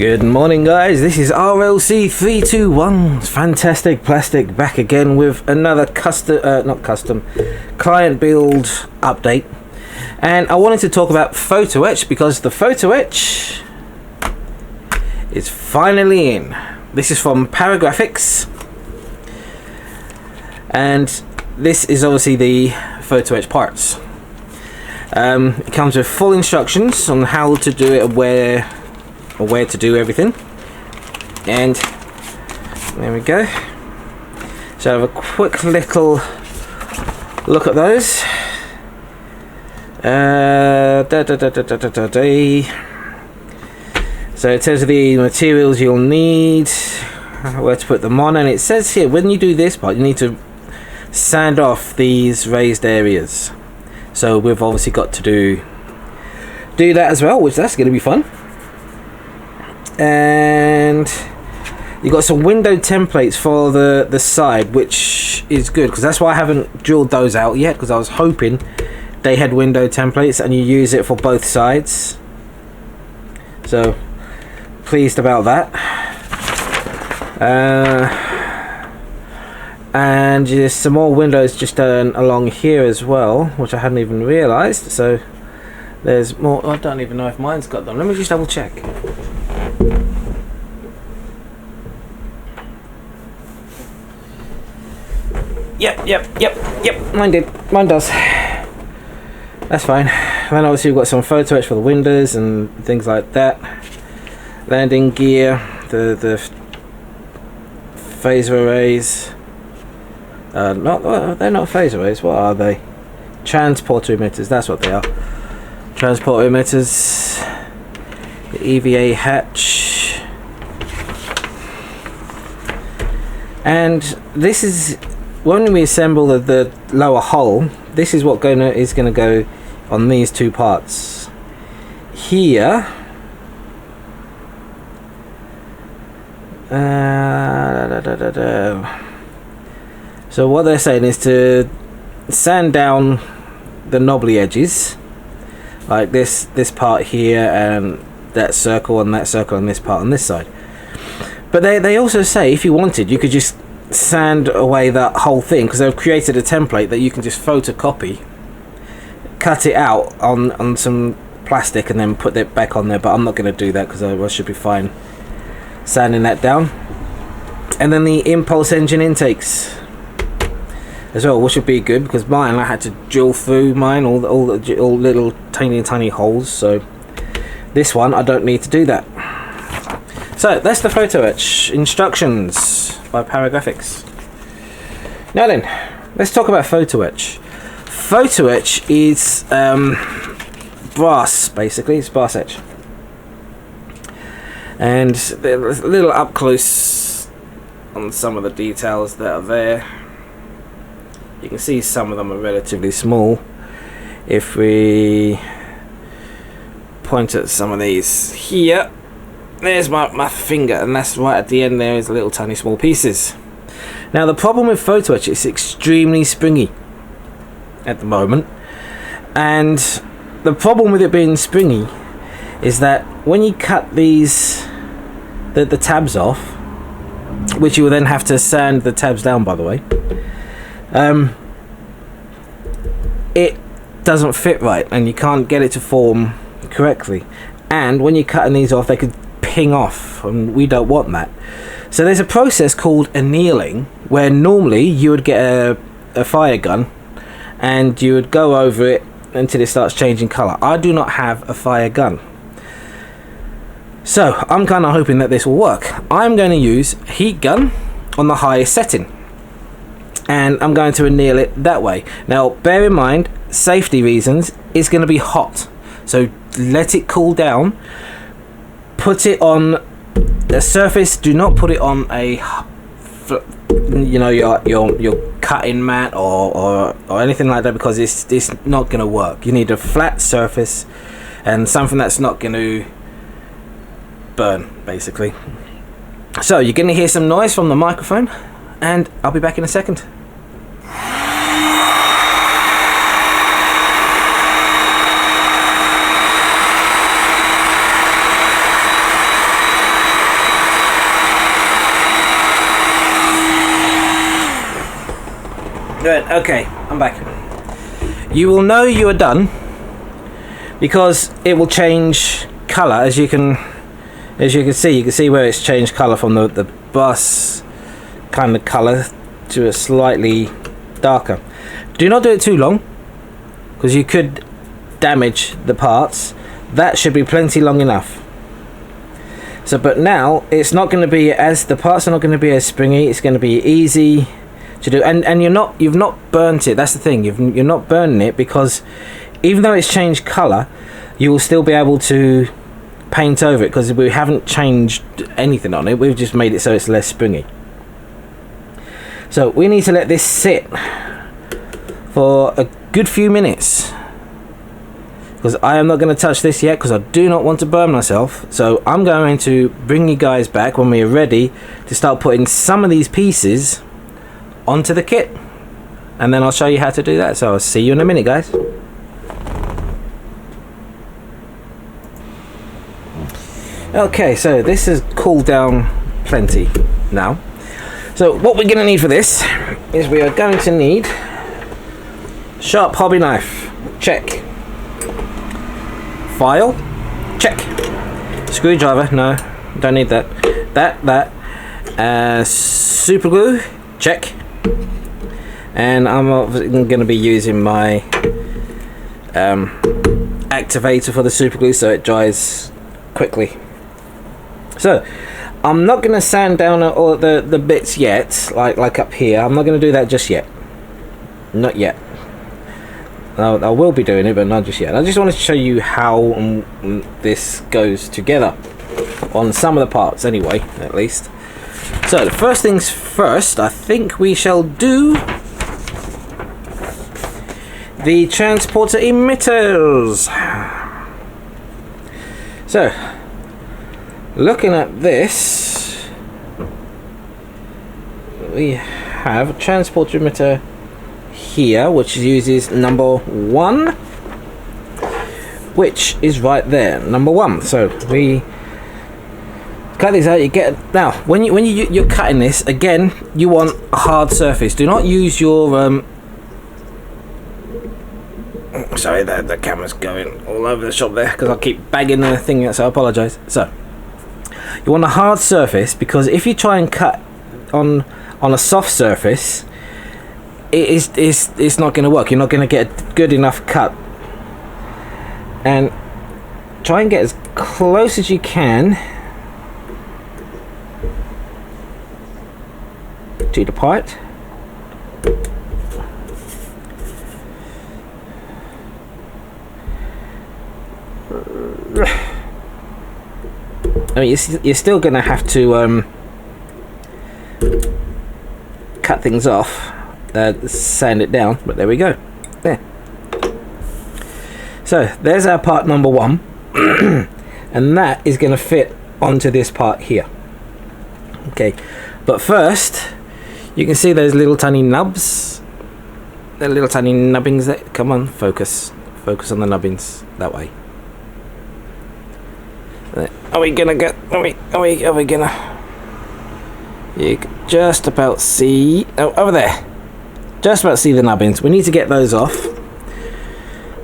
Good morning, guys. This is RLC321 Fantastic Plastic back again with another client build update. And I wanted to talk about Photoetch because the Photoetch is finally in. This is from Paragraphics, and this is obviously the Photoetch parts. It comes with full instructions on how to do it, where to do everything, and there we go. So have a quick little look at those. So it tells you the materials you'll need, where to put them on, and it says here when you do this part you need to sand off these raised areas. So we've obviously got to do that as well, which that's going to be fun. And you got some window templates for the side, which is good because that's why I haven't drilled those out yet, because I was hoping they had window templates and you use it for both sides. So pleased about that. And there's some more windows just along here as well, which I hadn't even realized. So there's more. I don't even know if mine's got them. Let me just double check. Yep. Mine does. That's fine. Then obviously we've got some Photoetch for the windows and things like that. Landing gear, the phaser arrays. They're not phase arrays. What are they? Transporter emitters. That's what they are. Transporter emitters. The EVA hatch. And this is when we assemble the lower hull. This is what is gonna go on these two parts here. So what they're saying is to sand down the knobbly edges, like this part here, and that circle and that circle, and this part on this side. But they also say if you wanted, you could just sand away that whole thing, because they've created a template that you can just photocopy, cut it out on some plastic, and then put it back on there. But I'm not going to do that because I should be fine sanding that down. And then the impulse engine intakes as well, which would be good because mine, I had to drill through mine all little tiny holes. So this one I don't need to do that. So that's the Photoetch instructions by Paragraphics. Now then, let's talk about Photoetch. Photoetch is brass, basically. It's brass etch, and they're a little up close on some of the details that are there. You can see some of them are relatively small. If we point at some of these here, there's my finger, and that's right at the end there is little tiny small pieces. Now the problem with Photoetch, it's extremely springy at the moment, and the problem with it being springy is that when you cut these the tabs off, which you will then have to sand the tabs down, by the way, it doesn't fit right and you can't get it to form correctly. And when you're cutting these off, they could ping off, and we don't want that. So there's a process called annealing, where normally you would get a fire gun and you would go over it until it starts changing color. I do not have a fire gun, so I'm kind of hoping that this will work. I'm going to use a heat gun on the highest setting, and I'm going to anneal it that way. Now bear in mind, safety reasons, it's going to be hot, so let it cool down. Put it on the surface. Do not put it on a your cutting mat or anything like that, because it's not going to work. You need a flat surface and something that's not going to burn, basically. So you're going to hear some noise from the microphone, and I'll be back in a second. Good, okay, I'm back. You will know you are done because it will change colour. As you can see, where it's changed colour from the bus kind of colour to a slightly darker. Do not do it too long because you could damage the parts. That should be plenty long enough. So, but now it's not going to be the parts are not going to be as springy. It's going to be easy to do, and you've not burnt it. That's the thing. You're not burning it because even though it's changed colour, you will still be able to paint over it because we haven't changed anything on it. We've just made it so it's less springy. So we need to let this sit for a good few minutes because I am not going to touch this yet because I do not want to burn myself. So I'm going to bring you guys back when we are ready to start putting some of these pieces onto the kit, and then I'll show you how to do that. So I'll see you in a minute, guys. Okay, so this has cooled down plenty now. So what we're going to need for this is we are going to need sharp hobby knife, check. File, check. Screwdriver, no, don't need that. Super glue, check. And I'm going to be using my activator for the super glue so it dries quickly. So I'm not going to sand down all the bits yet, like up here. I'm not going to do that just yet. Not yet. I will be doing it, but not just yet. I just wanted to show you how this goes together on some of the parts anyway, at least. So the first things first, I think we shall do the transporter emitters. So looking at this, we have a transporter emitter here which uses number 1, which is right there, number 1. So we cut these out. You get now when you're cutting this again, you want a hard surface. Do not use your sorry, the camera's going all over the shop there because I keep bagging the thing out, so I apologize. So you want a hard surface because if you try and cut on a soft surface, it's not going to work. You're not going to get a good enough cut. And try and get as close as you can to the part. I mean, you're still going to have to cut things off, sand it down, but there we go. There. So there's our part number 1, and that is going to fit onto this part here. Okay, but first you can see those little tiny nubs, the little tiny nubbings there. Come on, focus on the nubbins that way. Are we gonna get? Are we gonna? You can just about see. Oh, over there. Just about see the nubbins. We need to get those off.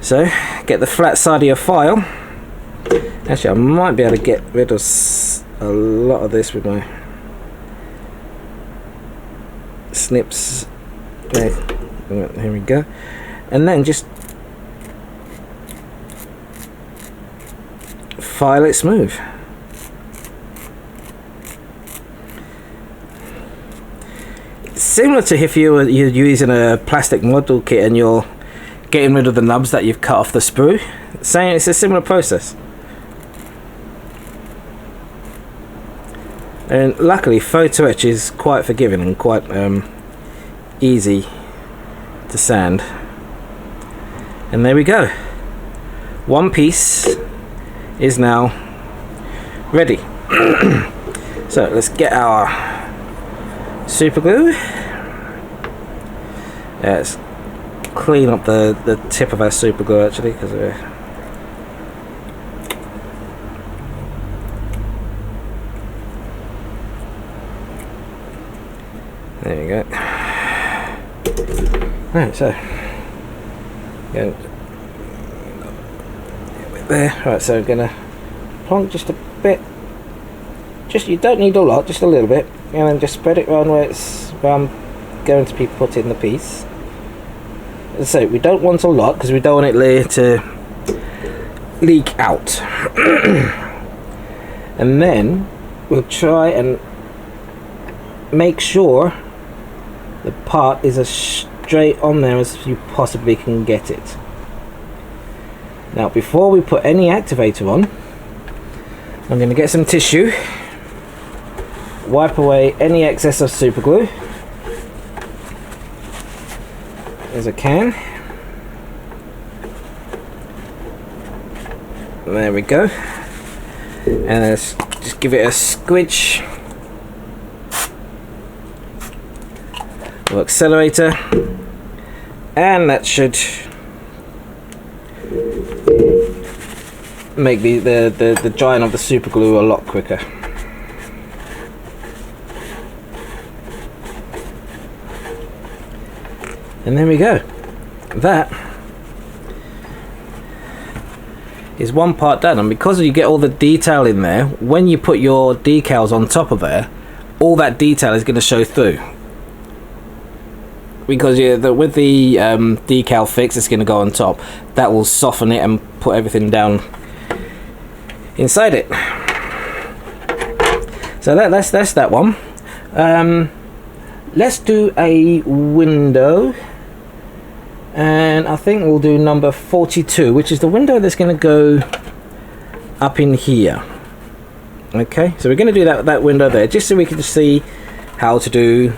So get the flat side of your file. Actually, I might be able to get rid of a lot of this with my snips. There. Here we go. And then just file it smooth. Similar to if you're using a plastic model kit and you're getting rid of the nubs that you've cut off the sprue. Saying it's a similar process. And luckily Photoetch is quite forgiving and quite easy to sand. And there we go. One piece is now ready. So let's get our super glue. Let's clean up the tip of our super glue actually, because we're there you go. Right, so go there. Right, so I'm gonna plonk just a bit. Just, you don't need a lot, just a little bit, and then just spread it around where I'm going to be putting the piece. As I say, we don't want a lot because we don't want it to leak out. And then we'll try and make sure the part is as straight on there as you possibly can get it. Now, before we put any activator on, I'm going to get some tissue, wipe away any excess of super glue as I can. There we go. And let's just give it a squidge. Accelerator, and that should make the drying of the super glue a lot quicker. And there we go. That is one part done, and because you get all the detail in there, when you put your decals on top of there, all that detail is going to show through. Because with the decal fix, it's going to go on top. That will soften it and put everything down inside it. So that's that one. Let's do a window, and I think we'll do number 42, which is the window that's going to go up in here. Okay, so we're going to do that window there, just so we can see how to do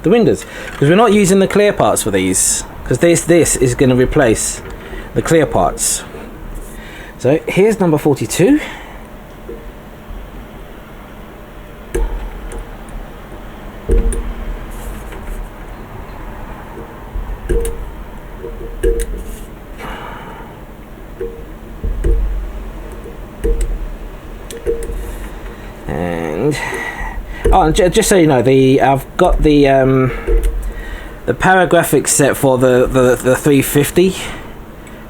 the windows, because we're not using the clear parts for these, because this is going to replace the clear parts. So here's number 42. And just so you know, I've got the paragraphics set for the 350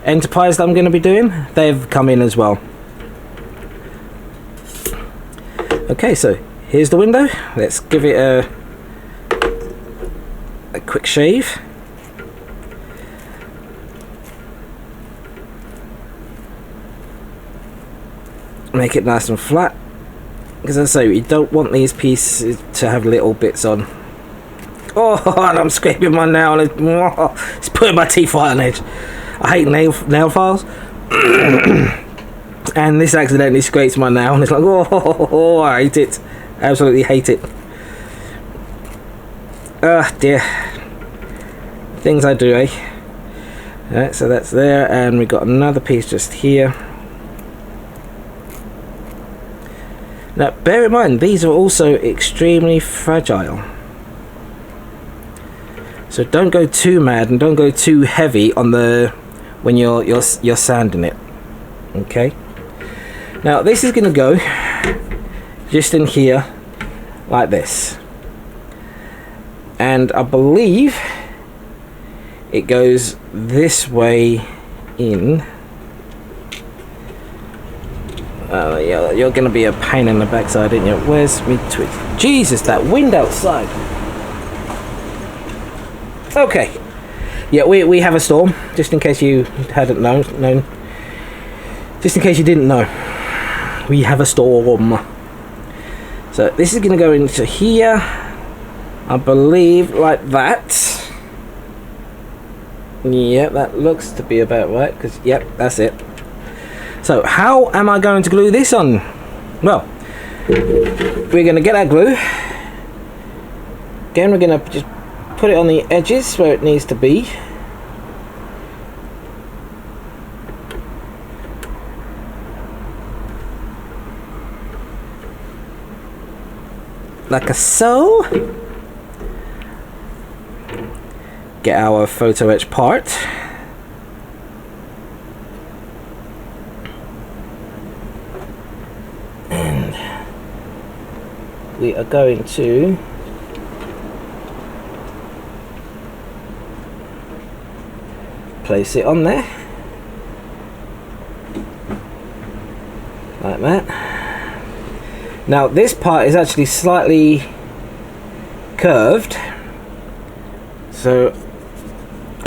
Enterprise that I'm going to be doing. They've come in as well. Okay, so here's the window. Let's give it a quick shave. Make it nice and flat. Because as I say, you don't want these pieces to have little bits on. Oh, and I'm scraping my nail. It's putting my teeth right on edge. I hate nail files. And this accidentally scrapes my nail, and it's like, oh, I hate it. Absolutely hate it. Oh dear. Things I do, eh? Alright, so that's there, and we got another piece just here. Now, bear in mind, these are also extremely fragile. So don't go too mad and don't go too heavy on when you're sanding it. Okay. Now this is going to go just in here like this, and I believe it goes this way in. Yeah, you're going to be a pain in the backside, aren't you? Where's me twitch? Jesus, that wind outside. Okay. Yeah, we have a storm, just in case you hadn't known. Just in case you didn't know. We have a storm. So this is going to go into here, I believe, like that. Yep, that looks to be about right, because, yep, that's it. So how am I going to glue this on? Well, we're going to get our glue. Again, we're going to just put it on the edges where it needs to be. Like so. Get our Photoetch part. We are going to place it on there like that. Now this part is actually slightly curved, so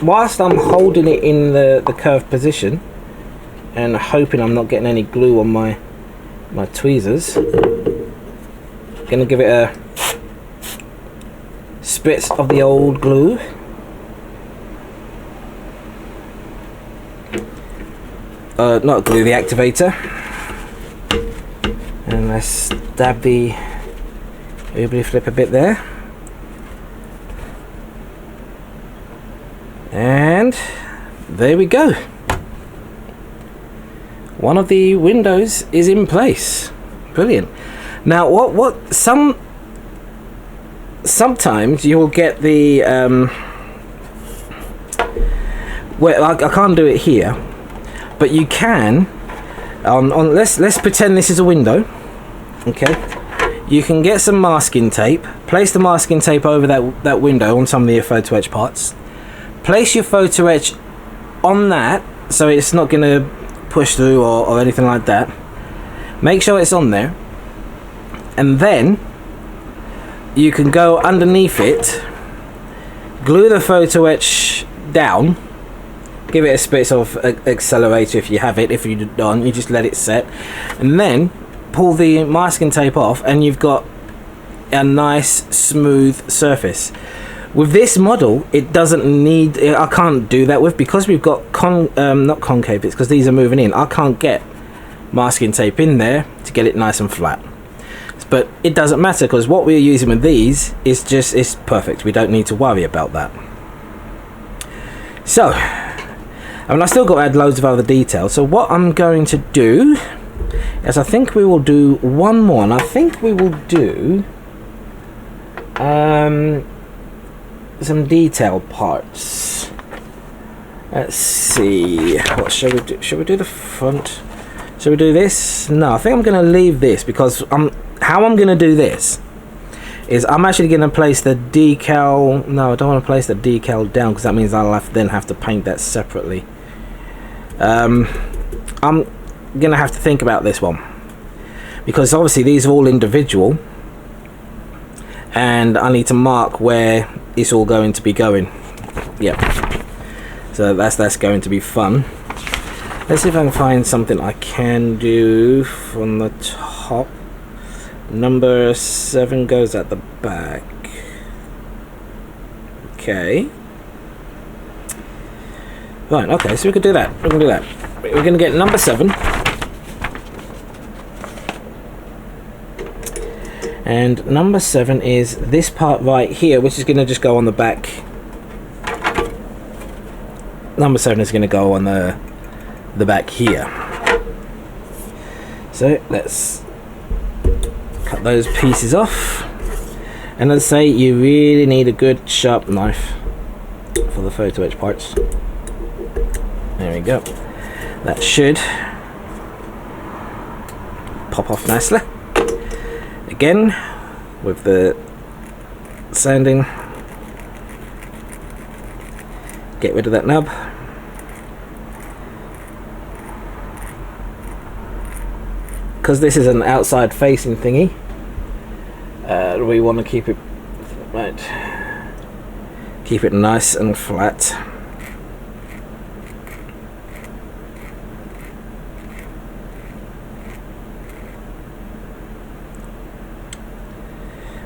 whilst I'm holding it in the curved position and hoping I'm not getting any glue on my tweezers, gonna give it a spritz of the old glue. Not glue, the activator. And let's dab the oobly flip a bit there. And there we go. One of the windows is in place. Brilliant. Now sometimes you'll get the well, I can't do it here, but you can on let's pretend this is a window. Okay, you can get some masking tape, place the masking tape over that window on some of your Photoetch parts, place your Photoetch on that so it's not going to push through or anything like that. Make sure it's on there, and then you can go underneath it, glue the Photoetch down, give it a spritz of accelerator if you have it. If you don't, you just let it set, and then pull the masking tape off and you've got a nice smooth surface. With this model, it doesn't need, I can't do that with, because we've got not concave bits, because these are moving in. I can't get masking tape in there to get it nice and flat. But it doesn't matter, because what we're using with these is just, it's perfect. We don't need to worry about that. So, I mean, I still got to add loads of other details. So what I'm going to do is, I think we will do one more, and I think we will do some detail parts. Let's see, what shall we do? Shall we do the front? Shall we do this? No, I think I'm going to leave this, because how I'm going to do this is I'm actually going to place the decal. No, I don't want to place the decal down, because that means I'll then have to paint that separately. I'm going to have to think about this one, because obviously these are all individual, and I need to mark where it's all going to be going. Yep. So that's going to be fun. Let's see if I can find something I can do from the top. Number 7 goes at the back. Okay. Right, okay, so we can do that. We can do that. We're going to get number 7. And number 7 is this part right here, which is going to just go on the back. Number 7 is going to go on the back here. So let's cut those pieces off. And let's say you really need a good sharp knife for the Photoetch parts. There we go. That should pop off nicely. Again, with the sanding, get rid of that nub. Because this is an outside facing thingy, we want to keep it right, keep it nice and flat.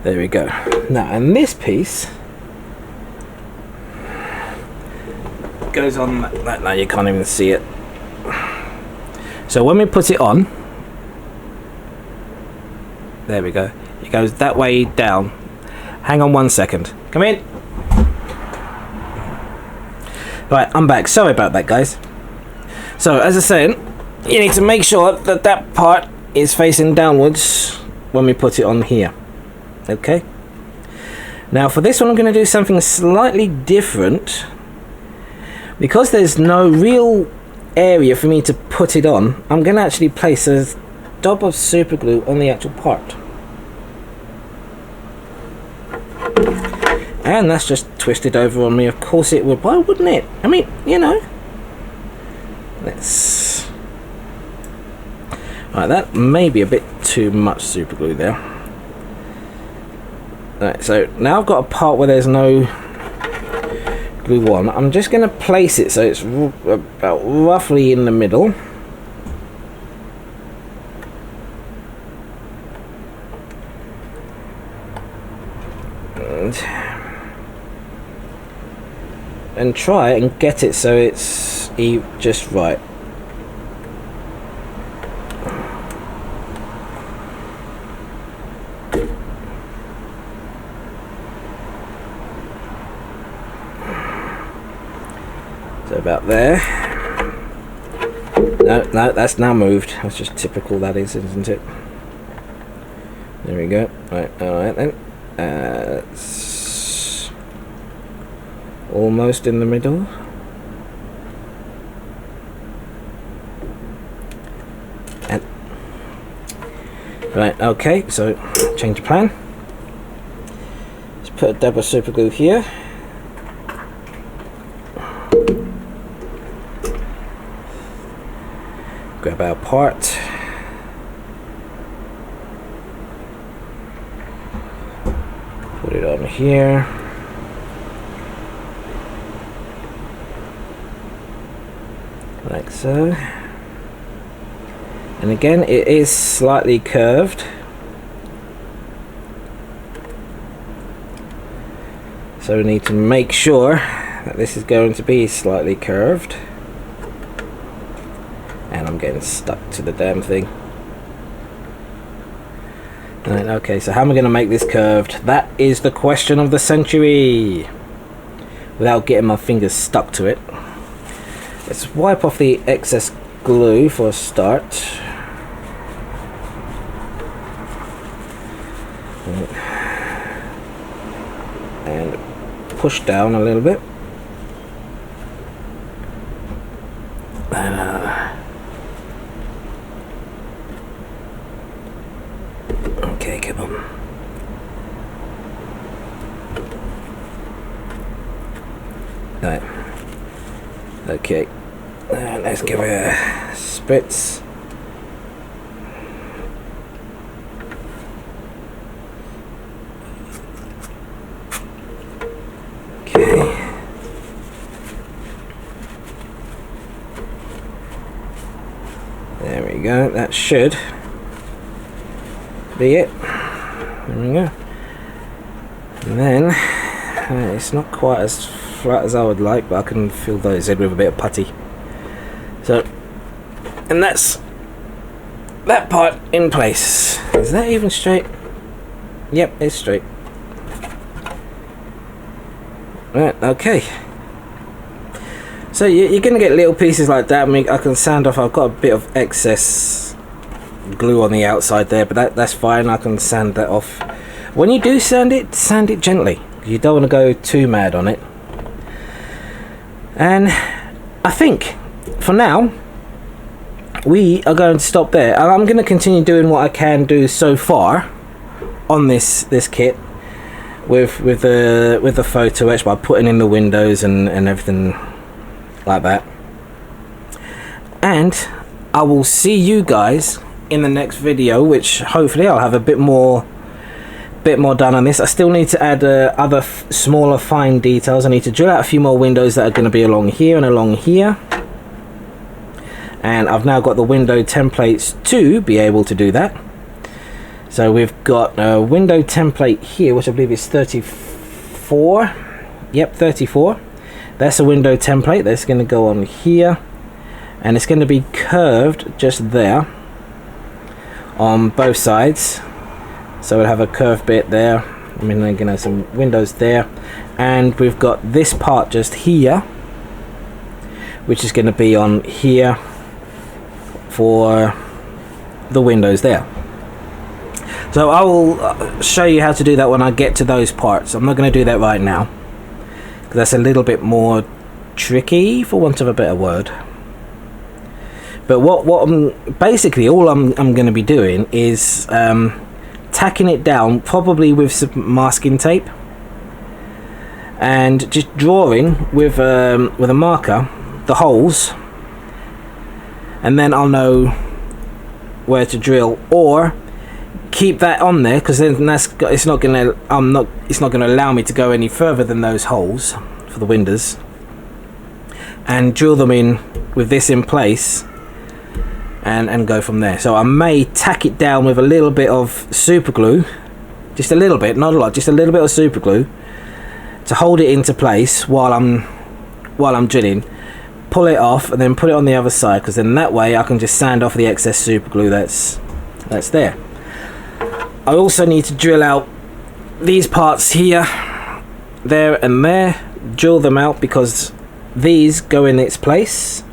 There we go. Now, and this piece goes on that. Now you can't even see it. So when we put it on, there we go. It goes that way down. Hang on 1 second. Come in. Right, I'm back. Sorry about that, guys. So as I said, you need to make sure that that part is facing downwards when we put it on here. Okay, now for this one I'm going to do something slightly different, because there's no real area for me to put it on. I'm going to actually place a dab of super glue on the actual part, and that's just twisted over on me. Of course it would. Why wouldn't it? I mean, you know, Let's... Right, that may be a bit too much super glue there. Right, so now I've got a part where there's no glue on. I'm just going to place it so it's about roughly in the middle. And try and get it so it's just right. So about there. No, that's now moved. That's just typical, that is, isn't it? There we go. Right, alright then. It's almost in the middle. And right, okay, so change of plan. Let's put a dab of super glue here. Grab our part. Put it on here. Like so. And again, it is slightly curved. So we need to make sure that this is going to be slightly curved. And I'm getting stuck to the damn thing. Right, okay, so how am I going to make this curved? That is the question of the century. Without getting my fingers stuck to it. Let's wipe off the excess glue for a start. And push down a little bit. Okay, come on. Right. Okay. Let's give it a spritz. Okay. There we go. That should be it. There we go. And then it's not quite as flat as I would like, but I can fill those in with a bit of putty. So, and that's that part in place. Is that even straight? Yep, it's straight. Right, okay. So you're going to get little pieces like that. I mean, I can sand off. I've got a bit of excess glue on the outside there, but that's fine. I can sand that off. When you do sand it gently. You don't want to go too mad on it. And I think for now we are going to stop there. And I'm going to continue doing what I can do so far on this kit with the Photoetch by putting in the windows and everything like that. And I will see you guys in the next video, which hopefully I'll have a bit more done on this. I still need to add other smaller fine details. I need to drill out a few more windows that are going to be along here and along here. And I've now got the window templates to be able to do that. So we've got a window template here, which I believe is 34. Yep, 34. That's a window template that's going to go on here. And it's going to be curved just there on both sides. So we'll have a curved bit there. I mean, they're going to have some windows there. And we've got this part just here, which is going to be on here for the windows there. So I will show you how to do that when I get to those parts. I'm not going to do that right now, because that's a little bit more tricky, for want of a better word. But what I'm basically, all I'm going to be doing is tacking it down, probably with some masking tape, and just drawing with a marker the holes and then I'll know where to drill, or keep that on there, because then it's not gonna allow me to go any further than those holes for the windows, and drill them in with this in place, and go from there. So I may tack it down with a little bit of super glue, just a little bit, not a lot, just a little bit of super glue to hold it into place while I'm drilling. Pull it off and then put it on the other side, because then that way I can just sand off the excess super glue that's there. I also need to drill out these parts here, there and there, drill them out, because these go in its place.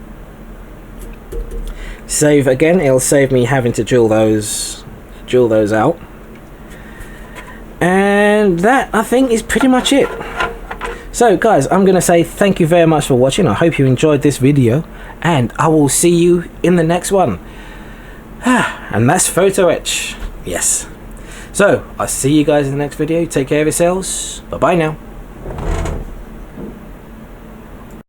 It'll save me having to drill those out. And that, I think, is pretty much it. So guys, I'm gonna say thank you very much for watching. I hope you enjoyed this video, and I will see you in the next one. And that's Photoetch. Yes. So I'll see you guys in the next video. Take care of yourselves. Bye bye now.